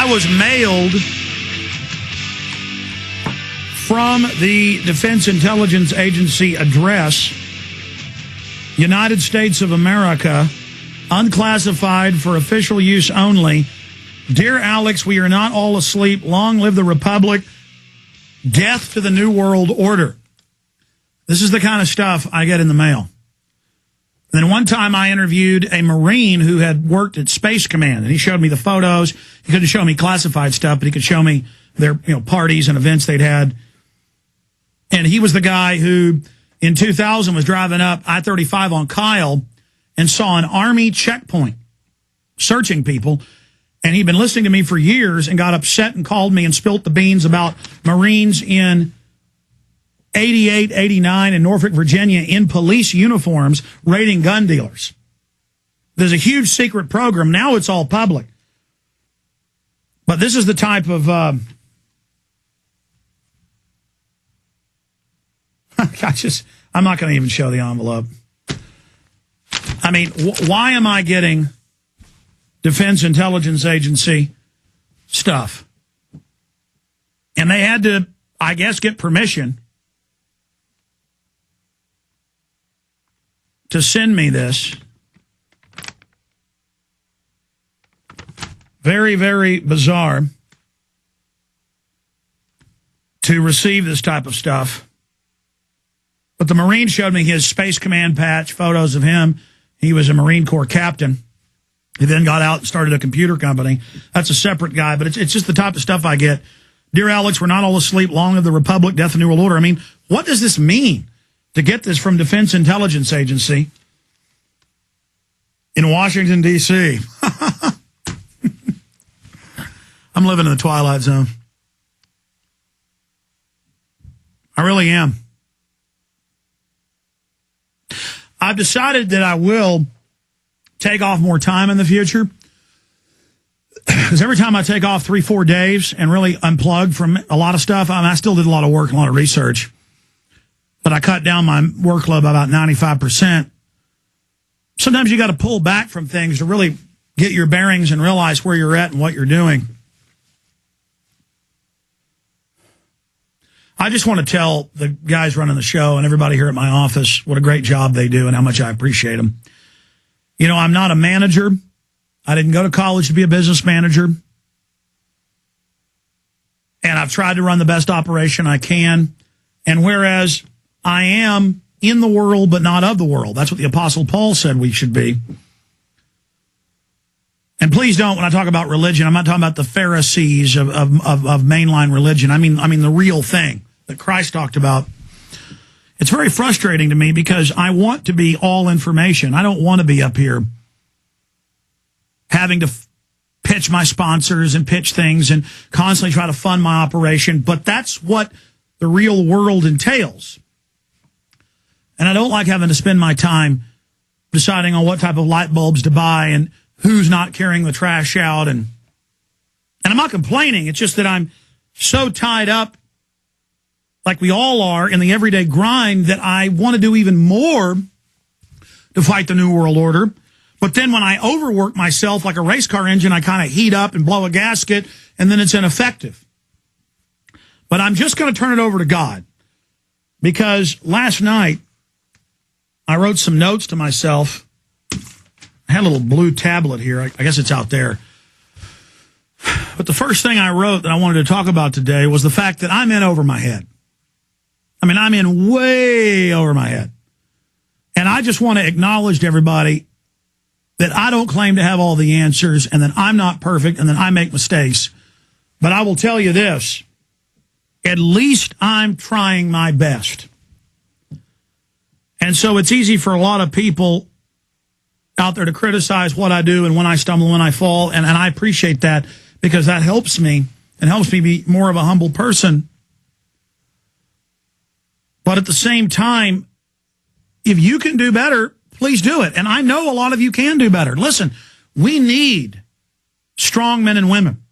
I was mailed from the Defense Intelligence Agency address, United States of America, unclassified for official use only. Dear Alex, we are not all asleep. Long live the Republic. Death to the New World Order. This is the kind of stuff I get in the mail. Then one time I interviewed a Marine who had worked at Space Command, and he showed me the photos. He couldn't show me classified stuff, but he could show me their parties and events they'd had. And he was the guy who, in 2000, was driving up I-35 on Kyle and saw an Army checkpoint searching people. And he'd been listening to me for years and got upset and called me and spilt the beans about Marines in 88, 89 in Norfolk, Virginia in police uniforms raiding gun dealers. There's a huge secret program. Now it's all public. But this is the type of... I'm not going to even show the envelope. I mean, why am I getting Defense Intelligence Agency stuff? And they had to, I guess, get permission to send me this. Very, very bizarre to receive this type of stuff. But the Marine showed me his Space Command patch, photos of him. He was a Marine Corps captain. He then got out and started a computer company. That's a separate guy, but it's just the type of stuff I get. Dear Alex, we're not all asleep. Long live the Republic, death of the New World Order. I mean, what does this mean to get this from Defense Intelligence Agency in Washington, D.C.? I'm living in the Twilight Zone. I really am. I've decided that I will take off more time in the future, because every time I take off 3-4 days and really unplug from a lot of stuff, I still did a lot of work and a lot of research, but I cut down my workload by about 95%. Sometimes you got to pull back from things to really get your bearings and realize where you're at and what you're doing. I just want to tell the guys running the show and everybody here at my office what a great job they do and how much I appreciate them. You know, I'm not a manager. I didn't go to college to be a business manager. And I've tried to run the best operation I can. And whereas I am in the world but not of the world, that's what the Apostle Paul said we should be. And please don't, when I talk about religion, I'm not talking about the Pharisees of mainline religion. I mean the real thing that Christ talked about. It's very frustrating to me because I want to be all information. I don't want to be up here having to pitch my sponsors and pitch things and constantly try to fund my operation. But that's what the real world entails. And I don't like having to spend my time deciding on what type of light bulbs to buy and who's not carrying the trash out. And I'm not complaining. It's just that I'm so tied up, like we all are, in the everyday grind, that I want to do even more to fight the New World Order. But then when I overwork myself like a race car engine, I kind of heat up and blow a gasket, and then it's ineffective. But I'm just going to turn it over to God, because last night I wrote some notes to myself. I had a little blue tablet here. I guess it's out there. But the first thing I wrote that I wanted to talk about today was the fact that I'm in over my head. I mean, I'm in way over my head. And I just want to acknowledge to everybody that I don't claim to have all the answers, and that I'm not perfect, and that I make mistakes. But I will tell you this, at least I'm trying my best. And so it's easy for a lot of people out there to criticize what I do and when I stumble, when I fall, and I appreciate that, because that helps me and helps me be more of a humble person. But at the same time, if you can do better, please do it. And I know a lot of you can do better. Listen, we need strong men and women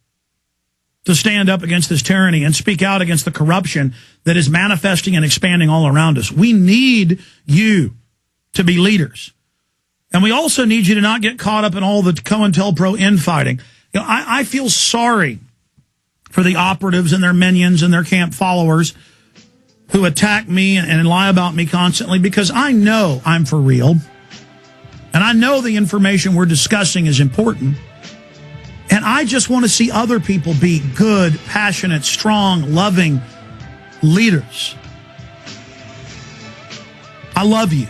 to stand up against this tyranny and speak out against the corruption that is manifesting and expanding all around us. We need you to be leaders. And we also need you to not get caught up in all the COINTELPRO infighting. You know, I feel sorry for the operatives and their minions and their camp followers who attack me and lie about me constantly, because I know I'm for real. And I know the information we're discussing is important. And I just want to see other people be good, passionate, strong, loving leaders. I love you.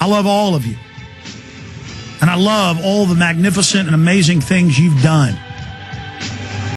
I love all of you. And I love all the magnificent and amazing things you've done.